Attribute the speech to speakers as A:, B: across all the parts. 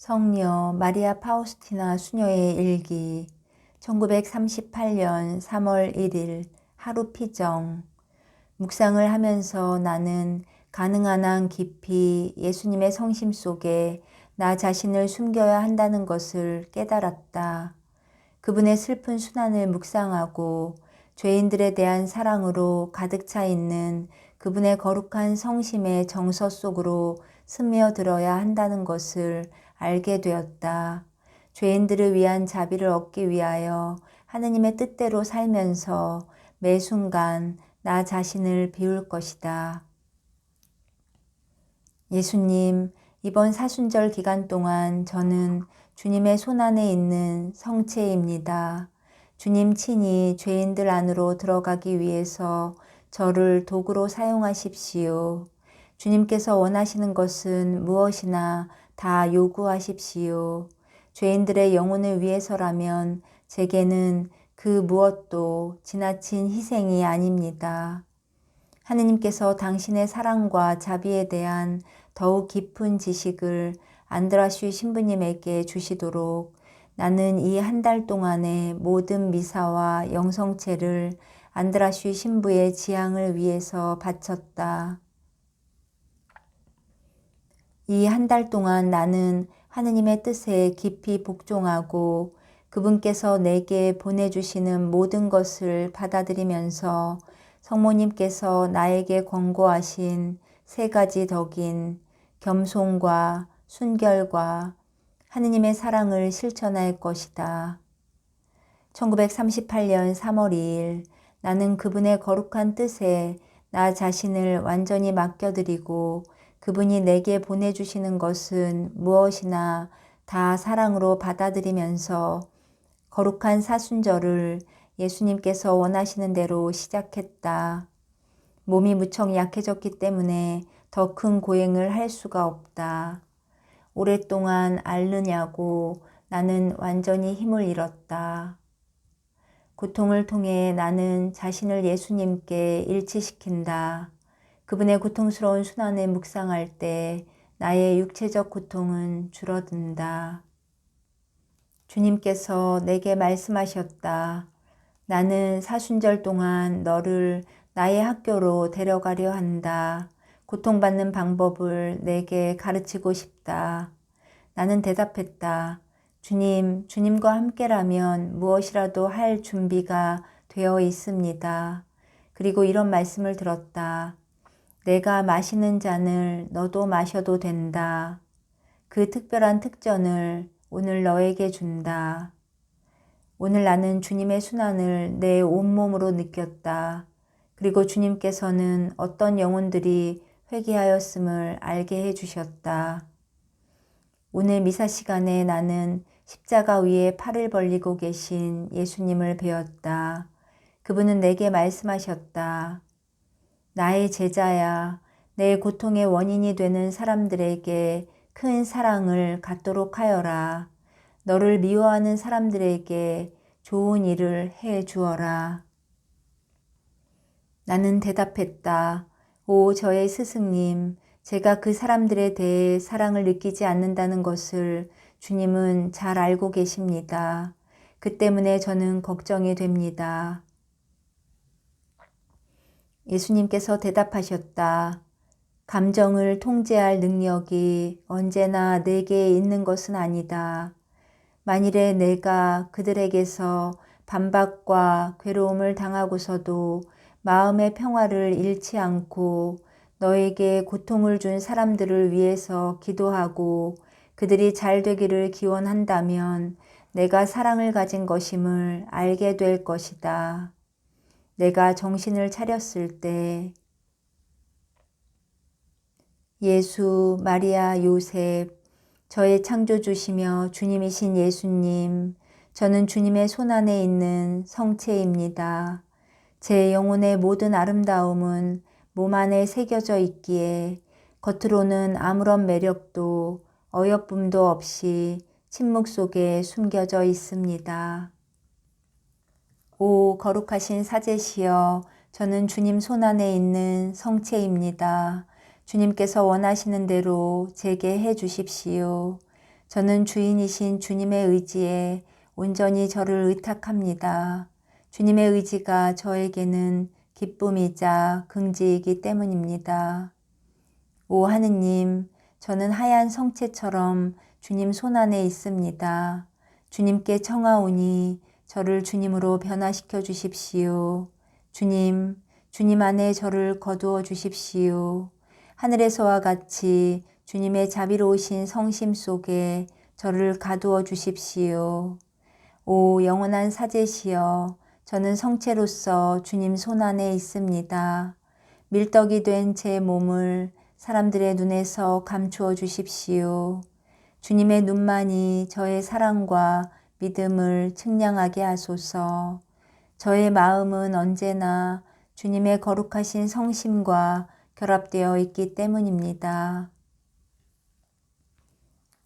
A: 성녀 마리아 파우스티나 수녀의 일기 1938년 3월 1일 하루 피정. 묵상을 하면서 나는 가능한 한 깊이 예수님의 성심 속에 나 자신을 숨겨야 한다는 것을 깨달았다. 그분의 슬픈 순환을 묵상하고 죄인들에 대한 사랑으로 가득 차 있는 그분의 거룩한 성심의 정서 속으로 스며들어야 한다는 것을 알게 되었다. 죄인들을 위한 자비를 얻기 위하여 하느님의 뜻대로 살면서 매 순간 나 자신을 비울 것이다. 예수님, 이번 사순절 기간 동안 저는 주님의 손안에 있는 성체입니다. 주님 친히 죄인들 안으로 들어가기 위해서 저를 도구로 사용하십시오. 주님께서 원하시는 것은 무엇이나 다 요구하십시오. 죄인들의 영혼을 위해서라면 제게는 그 무엇도 지나친 희생이 아닙니다. 하느님께서 당신의 사랑과 자비에 대한 더욱 깊은 지식을 안드라슈 신부님에게 주시도록 나는 이 한 달 동안의 모든 미사와 영성체를 안드라슈 신부의 지향을 위해서 바쳤다. 이 한 달 동안 나는 하느님의 뜻에 깊이 복종하고 그분께서 내게 보내주시는 모든 것을 받아들이면서 성모님께서 나에게 권고하신 세 가지 덕인 겸손과 순결과 하느님의 사랑을 실천할 것이다. 1938년 3월 2일 나는 그분의 거룩한 뜻에 나 자신을 완전히 맡겨드리고 그분이 내게 보내주시는 것은 무엇이나 다 사랑으로 받아들이면서 거룩한 사순절을 예수님께서 원하시는 대로 시작했다. 몸이 무척 약해졌기 때문에 더 큰 고행을 할 수가 없다. 오랫동안 앓느냐고 나는 완전히 힘을 잃었다. 고통을 통해 나는 자신을 예수님께 일치시킨다. 그분의 고통스러운 순환을 묵상할 때 나의 육체적 고통은 줄어든다. 주님께서 내게 말씀하셨다. 나는 사순절 동안 너를 나의 학교로 데려가려 한다. 고통받는 방법을 내게 가르치고 싶다. 나는 대답했다. 주님과 함께라면 무엇이라도 할 준비가 되어 있습니다. 그리고 이런 말씀을 들었다. 내가 마시는 잔을 너도 마셔도 된다. 그 특별한 특전을 오늘 너에게 준다. 오늘 나는 주님의 순환을 내 온몸으로 느꼈다. 그리고 주님께서는 어떤 영혼들이 회개하였음을 알게 해주셨다. 오늘 미사 시간에 나는 십자가 위에 팔을 벌리고 계신 예수님을 배웠다. 그분은 내게 말씀하셨다. 나의 제자야, 내 고통의 원인이 되는 사람들에게 큰 사랑을 갖도록 하여라. 너를 미워하는 사람들에게 좋은 일을 해 주어라. 나는 대답했다. 오, 저의 스승님, 제가 그 사람들에 대해 사랑을 느끼지 않는다는 것을 주님은 잘 알고 계십니다. 그 때문에 저는 걱정이 됩니다. 예수님께서 대답하셨다. 감정을 통제할 능력이 언제나 내게 있는 것은 아니다. 만일에 내가 그들에게서 반박과 괴로움을 당하고서도 마음의 평화를 잃지 않고 너에게 고통을 준 사람들을 위해서 기도하고 그들이 잘 되기를 기원한다면 내가 사랑을 가진 것임을 알게 될 것이다. 내가 정신을 차렸을 때 예수, 마리아, 요셉, 저의 창조주시며 주님이신 예수님, 저는 주님의 손안에 있는 성체입니다. 제 영혼의 모든 아름다움은 몸 안에 새겨져 있기에 겉으로는 아무런 매력도 어여쁨도 없이 침묵 속에 숨겨져 있습니다. 오 거룩하신 사제시여, 저는 주님 손안에 있는 성체입니다. 주님께서 원하시는 대로 제게 해 주십시오. 저는 주인이신 주님의 의지에 온전히 저를 의탁합니다. 주님의 의지가 저에게는 기쁨이자 긍지이기 때문입니다. 오 하느님, 저는 하얀 성체처럼 주님 손안에 있습니다. 주님께 청하오니 저를 주님으로 변화시켜 주십시오. 주님 안에 저를 거두어 주십시오. 하늘에서와 같이 주님의 자비로우신 성심 속에 저를 가두어 주십시오. 오 영원한 사제시여, 저는 성체로서 주님 손안에 있습니다. 밀떡이 된 제 몸을 사람들의 눈에서 감추어 주십시오. 주님의 눈만이 저의 사랑과 믿음을 측량하게 하소서. 저의 마음은 언제나 주님의 거룩하신 성심과 결합되어 있기 때문입니다.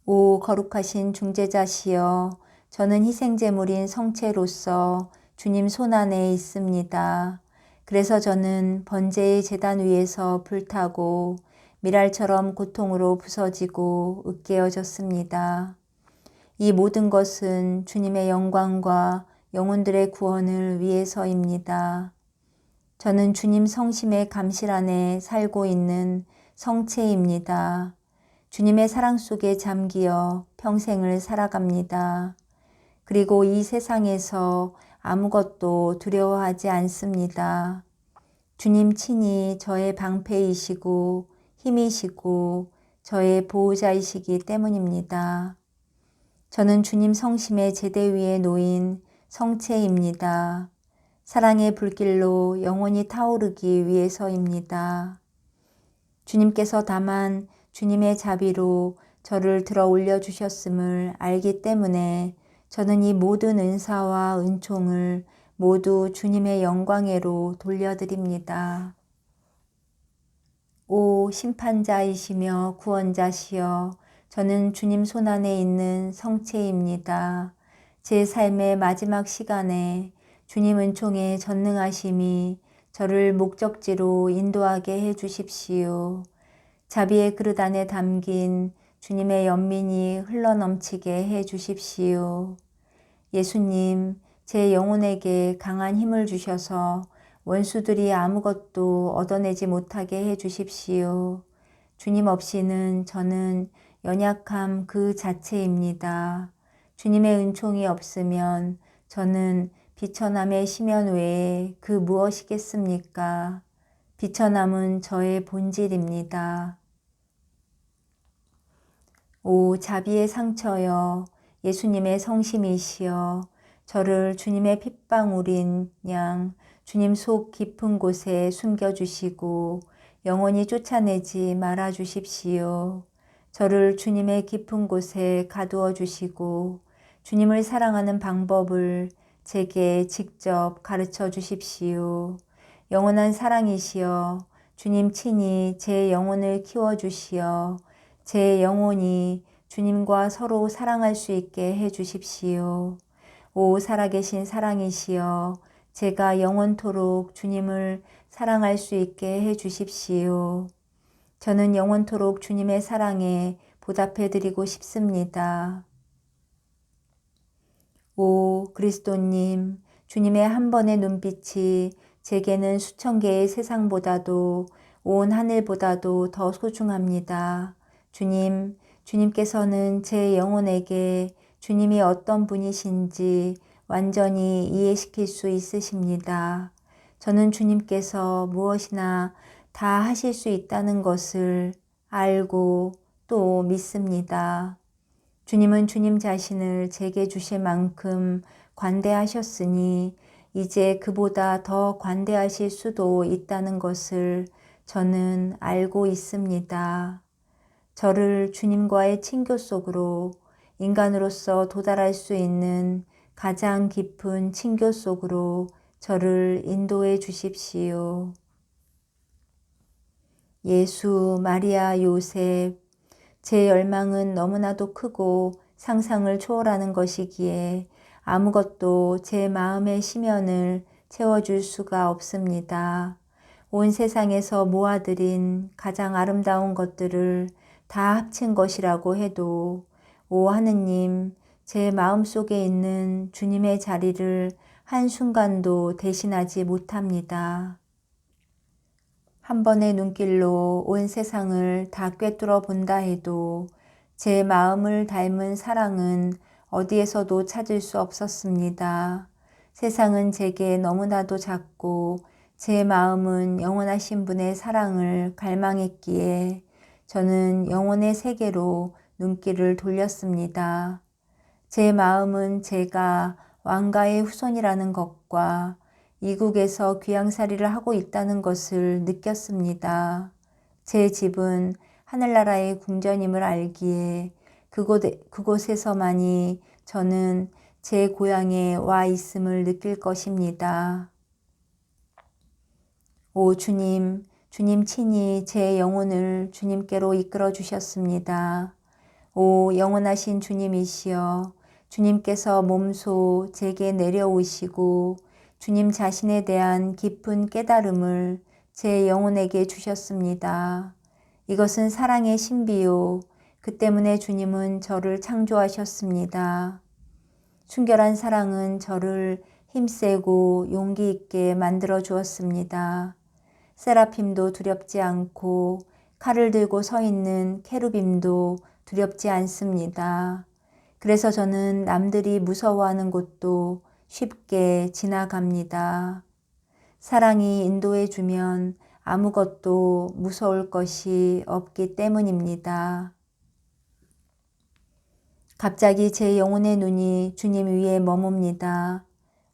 A: 오 거룩하신 중재자시여, 저는 희생제물인 성체로서 주님 손안에 있습니다. 그래서 저는 번제의 제단 위에서 불타고 미랄처럼 고통으로 부서지고 으깨어졌습니다. 이 모든 것은 주님의 영광과 영혼들의 구원을 위해서입니다. 저는 주님 성심의 감실 안에 살고 있는 성체입니다. 주님의 사랑 속에 잠기어 평생을 살아갑니다. 그리고 이 세상에서 아무것도 두려워하지 않습니다. 주님 친히 저의 방패이시고 힘이시고 저의 보호자이시기 때문입니다. 저는 주님 성심의 제대 위에 놓인 성체입니다. 사랑의 불길로 영원히 타오르기 위해서입니다. 주님께서 다만 주님의 자비로 저를 들어 올려주셨음을 알기 때문에 저는 이 모든 은사와 은총을 모두 주님의 영광으로 돌려드립니다. 오 심판자이시며 구원자시여, 저는 주님 손안에 있는 성체입니다. 제 삶의 마지막 시간에 주님 은총의 전능하심이 저를 목적지로 인도하게 해 주십시오. 자비의 그릇 안에 담긴 주님의 연민이 흘러넘치게 해 주십시오. 예수님, 제 영혼에게 강한 힘을 주셔서 원수들이 아무것도 얻어내지 못하게 해 주십시오. 주님 없이는 저는 연약함 그 자체입니다. 주님의 은총이 없으면 저는 비천함의 심연 외에 그 무엇이겠습니까? 비천함은 저의 본질입니다. 오 자비의 상처여, 예수님의 성심이시여, 저를 주님의 핏방울인 양 주님 속 깊은 곳에 숨겨주시고 영원히 쫓아내지 말아 주십시오. 저를 주님의 깊은 곳에 가두어 주시고 주님을 사랑하는 방법을 제게 직접 가르쳐 주십시오. 영원한 사랑이시여, 주님 친히 제 영혼을 키워주시어 제 영혼이 주님과 서로 사랑할 수 있게 해 주십시오. 오 살아계신 사랑이시여, 제가 영원토록 주님을 사랑할 수 있게 해 주십시오. 저는 영원토록 주님의 사랑에 보답해 드리고 싶습니다. 오 그리스도님, 주님의 한 번의 눈빛이 제게는 수천 개의 세상보다도 온 하늘보다도 더 소중합니다. 주님께서는 제 영혼에게 주님이 어떤 분이신지 완전히 이해시킬 수 있으십니다. 저는 주님께서 무엇이나 다 하실 수 있다는 것을 알고 또 믿습니다. 주님은 주님 자신을 제게 주실 만큼 관대하셨으니 이제 그보다 더 관대하실 수도 있다는 것을 저는 알고 있습니다. 저를 주님과의 친교 속으로, 인간으로서 도달할 수 있는 가장 깊은 친교 속으로 저를 인도해 주십시오. 예수, 마리아, 요셉, 제 열망은 너무나도 크고 상상을 초월하는 것이기에 아무것도 제 마음의 심연을 채워줄 수가 없습니다. 온 세상에서 모아들인 가장 아름다운 것들을 다 합친 것이라고 해도 오 하느님, 제 마음속에 있는 주님의 자리를 한순간도 대신하지 못합니다. 한 번의 눈길로 온 세상을 다 꿰뚫어 본다 해도 제 마음을 닮은 사랑은 어디에서도 찾을 수 없었습니다. 세상은 제게 너무나도 작고 제 마음은 영원하신 분의 사랑을 갈망했기에 저는 영혼의 세계로 눈길을 돌렸습니다. 제 마음은 제가 왕가의 후손이라는 것과 이국에서 귀양살이를 하고 있다는 것을 느꼈습니다. 제 집은 하늘나라의 궁전임을 알기에 그곳에서만이 저는 제 고향에 와 있음을 느낄 것입니다. 오 주님, 주님 친히 제 영혼을 주님께로 이끌어 주셨습니다. 오 영원하신 주님이시여, 주님께서 몸소 제게 내려오시고 주님 자신에 대한 깊은 깨달음을 제 영혼에게 주셨습니다. 이것은 사랑의 신비요. 그 때문에 주님은 저를 창조하셨습니다. 순결한 사랑은 저를 힘세고 용기 있게 만들어 주었습니다. 세라핌도 두렵지 않고 칼을 들고 서 있는 케루빔도 두렵지 않습니다. 그래서 저는 남들이 무서워하는 곳도 쉽게 지나갑니다. 사랑이 인도해 주면 아무것도 무서울 것이 없기 때문입니다. 갑자기 제 영혼의 눈이 주님 위에 머뭅니다.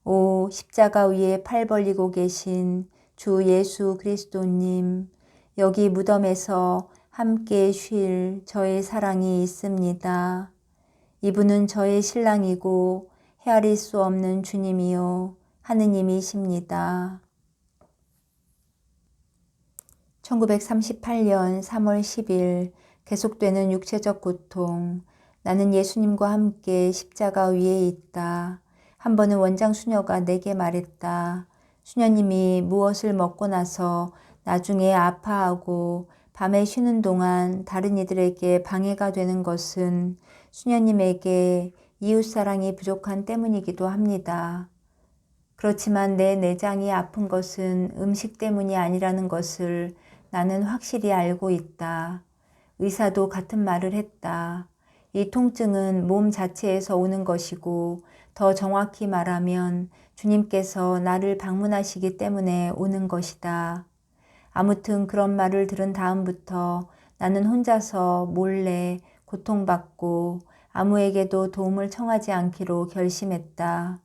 A: 오 십자가 위에 팔 벌리고 계신 주 예수 그리스도님, 여기 무덤에서 함께 쉴 저의 사랑이 있습니다. 이분은 저의 신랑이고 헤아릴 수 없는 주님이요 하느님이십니다. 1938년 3월 10일 계속되는 육체적 고통. 나는 예수님과 함께 십자가 위에 있다. 한 번은 원장 수녀가 내게 말했다. 수녀님이 무엇을 먹고 나서 나중에 아파하고 밤에 쉬는 동안 다른 이들에게 방해가 되는 것은 수녀님에게 이웃사랑이 부족한 때문이기도 합니다. 그렇지만 내 내장이 아픈 것은 음식 때문이 아니라는 것을 나는 확실히 알고 있다. 의사도 같은 말을 했다. 이 통증은 몸 자체에서 오는 것이고 더 정확히 말하면 주님께서 나를 방문하시기 때문에 오는 것이다. 아무튼 그런 말을 들은 다음부터 나는 혼자서 몰래 고통받고 아무에게도 도움을 청하지 않기로 결심했다.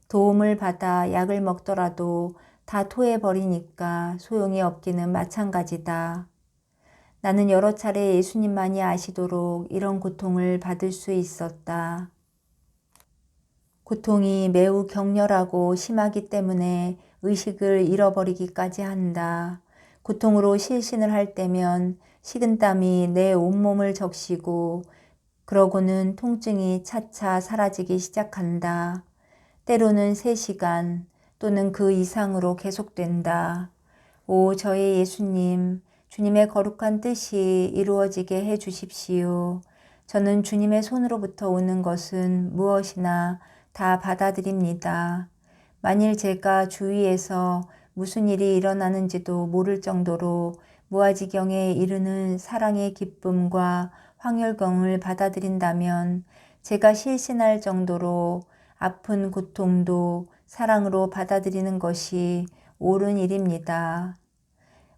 A: 도움을 받아 약을 먹더라도 다 토해버리니까 소용이 없기는 마찬가지다. 나는 여러 차례 예수님만이 아시도록 이런 고통을 받을 수 있었다. 고통이 매우 격렬하고 심하기 때문에 의식을 잃어버리기까지 한다. 고통으로 실신을 할 때면 식은땀이 내 온몸을 적시고 그러고는 통증이 차차 사라지기 시작한다. 때로는 3시간 또는 그 이상으로 계속된다. 오 저의 예수님, 주님의 거룩한 뜻이 이루어지게 해 주십시오. 저는 주님의 손으로부터 오는 것은 무엇이나 다 받아들입니다. 만일 제가 주위에서 무슨 일이 일어나는지도 모를 정도로 무아지경에 이르는 사랑의 기쁨과 황홀경을 받아들인다면 제가 실신할 정도로 아픈 고통도 사랑으로 받아들이는 것이 옳은 일입니다.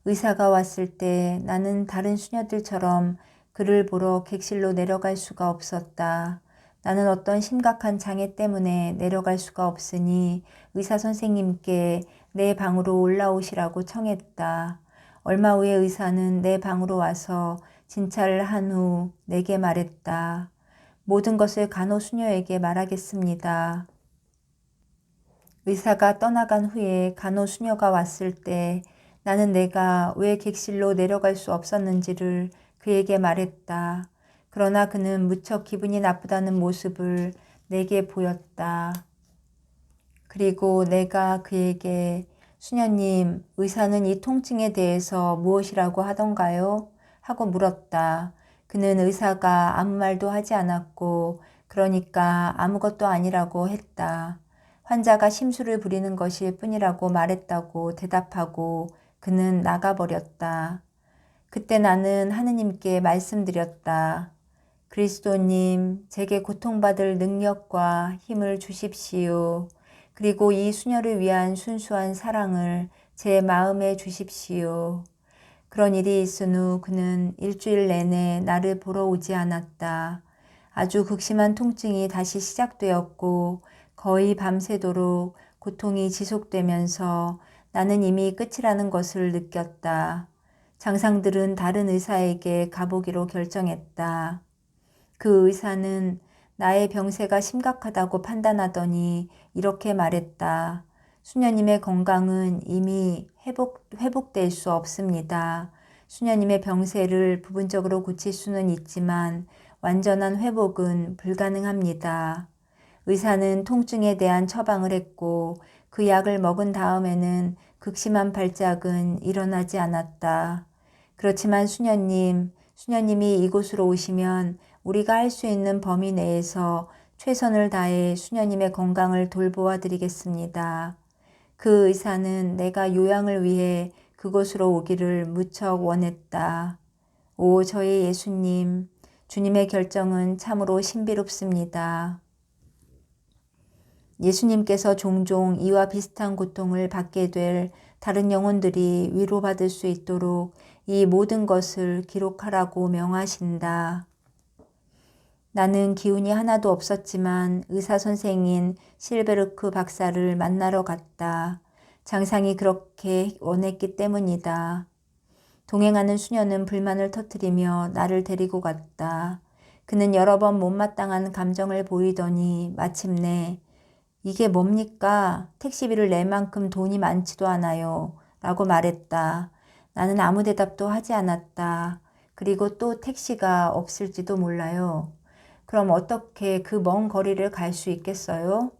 A: 의사가 왔을 때 나는 다른 수녀들처럼 그를 보러 객실로 내려갈 수가 없었다. 나는 어떤 심각한 장애 때문에 내려갈 수가 없으니 의사 선생님께 내 방으로 올라오시라고 청했다. 얼마 후에 의사는 내 방으로 와서 진찰을 한 후 내게 말했다. 모든 것을 간호수녀에게 말하겠습니다. 의사가 떠나간 후에 간호수녀가 왔을 때 나는 내가 왜 객실로 내려갈 수 없었는지를 그에게 말했다. 그러나 그는 무척 기분이 나쁘다는 모습을 내게 보였다. 그리고 내가 그에게 수녀님, 의사는 이 통증에 대해서 무엇이라고 하던가요? 하고 물었다. 그는 의사가 아무 말도 하지 않았고 그러니까 아무것도 아니라고 했다. 환자가 심술을 부리는 것일 뿐이라고 말했다고 대답하고 그는 나가버렸다. 그때 나는 하느님께 말씀드렸다. 그리스도님, 제게 고통받을 능력과 힘을 주십시오. 그리고 이 수녀를 위한 순수한 사랑을 제 마음에 주십시오. 그런 일이 있은 후 그는 일주일 내내 나를 보러 오지 않았다. 아주 극심한 통증이 다시 시작되었고 거의 밤새도록 고통이 지속되면서 나는 이미 끝이라는 것을 느꼈다. 장상들은 다른 의사에게 가보기로 결정했다. 그 의사는 나의 병세가 심각하다고 판단하더니 이렇게 말했다. 수녀님의 건강은 이미 회복될 수 없습니다. 수녀님의 병세를 부분적으로 고칠 수는 있지만 완전한 회복은 불가능합니다. 의사는 통증에 대한 처방을 했고 그 약을 먹은 다음에는 극심한 발작은 일어나지 않았다. 그렇지만 수녀님이 이곳으로 오시면 우리가 할 수 있는 범위 내에서 최선을 다해 수녀님의 건강을 돌보아 드리겠습니다. 그 의사는 내가 요양을 위해 그곳으로 오기를 무척 원했다. 오, 저의 예수님, 주님의 결정은 참으로 신비롭습니다. 예수님께서 종종 이와 비슷한 고통을 받게 될 다른 영혼들이 위로받을 수 있도록 이 모든 것을 기록하라고 명하신다. 나는 기운이 하나도 없었지만 의사 선생인 실베르크 박사를 만나러 갔다. 장상이 그렇게 원했기 때문이다. 동행하는 수녀는 불만을 터뜨리며 나를 데리고 갔다. 그는 여러 번 못마땅한 감정을 보이더니 마침내 이게 뭡니까? 택시비를 낼 만큼 돈이 많지도 않아요. 라고 말했다. 나는 아무 대답도 하지 않았다. 그리고 또 택시가 없을지도 몰라요. 그럼 어떻게 그 먼 거리를 갈 수 있겠어요?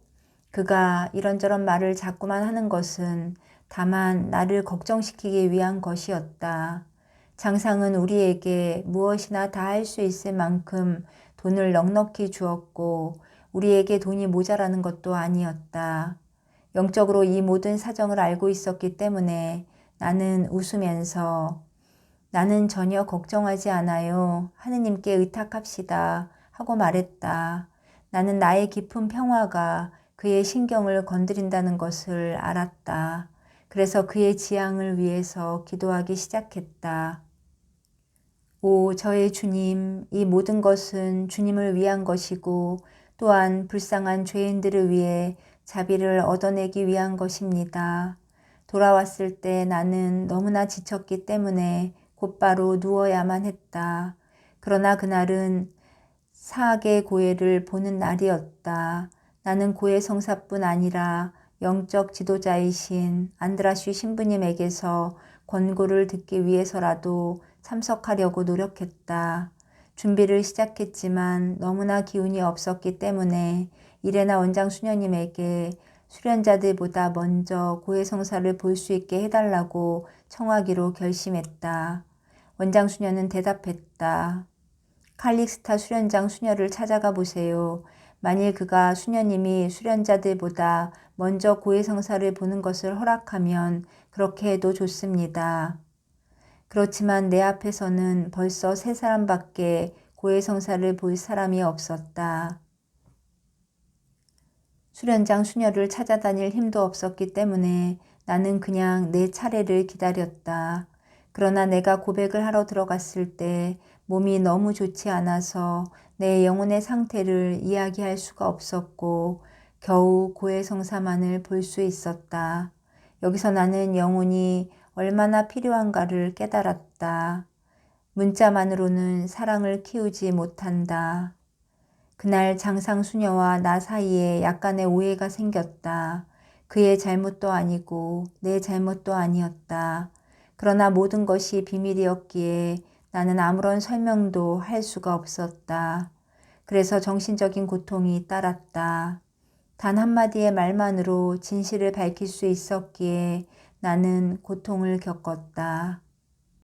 A: 그가 이런저런 말을 자꾸만 하는 것은 다만 나를 걱정시키기 위한 것이었다. 장상은 우리에게 무엇이나 다 할 수 있을 만큼 돈을 넉넉히 주었고 우리에게 돈이 모자라는 것도 아니었다. 영적으로 이 모든 사정을 알고 있었기 때문에 나는 웃으면서 나는 전혀 걱정하지 않아요. 하느님께 의탁합시다. 하고 말했다. 나는 나의 깊은 평화가 그의 신경을 건드린다는 것을 알았다. 그래서 그의 지향을 위해서 기도하기 시작했다. 오, 저의 주님, 이 모든 것은 주님을 위한 것이고 또한 불쌍한 죄인들을 위해 자비를 얻어내기 위한 것입니다. 돌아왔을 때 나는 너무나 지쳤기 때문에 곧바로 누워야만 했다. 그러나 그날은 사악의 고해를 보는 날이었다. 나는 고해 성사뿐 아니라 영적 지도자이신 안드라슈 신부님에게서 권고를 듣기 위해서라도 참석하려고 노력했다. 준비를 시작했지만 너무나 기운이 없었기 때문에 이레나 원장 수녀님에게 수련자들보다 먼저 고해성사를 볼 수 있게 해달라고 청하기로 결심했다. 원장 수녀는 대답했다. 칼릭스타 수련장 수녀를 찾아가 보세요. 만일 그가 수녀님이 수련자들보다 먼저 고해성사를 보는 것을 허락하면 그렇게 해도 좋습니다. 그렇지만 내 앞에서는 벌써 3사람밖에 고해성사를 볼 사람이 없었다. 수련장 수녀를 찾아다닐 힘도 없었기 때문에 나는 그냥 내 차례를 기다렸다. 그러나 내가 고백을 하러 들어갔을 때 몸이 너무 좋지 않아서 내 영혼의 상태를 이야기할 수가 없었고 겨우 고해성사만을 볼 수 있었다. 여기서 나는 영혼이 얼마나 필요한가를 깨달았다. 문자만으로는 사랑을 키우지 못한다. 그날 장상수녀와 나 사이에 약간의 오해가 생겼다. 그의 잘못도 아니고 내 잘못도 아니었다. 그러나 모든 것이 비밀이었기에 나는 아무런 설명도 할 수가 없었다. 그래서 정신적인 고통이 따랐다. 단 한마디의 말만으로 진실을 밝힐 수 있었기에 나는 고통을 겪었다.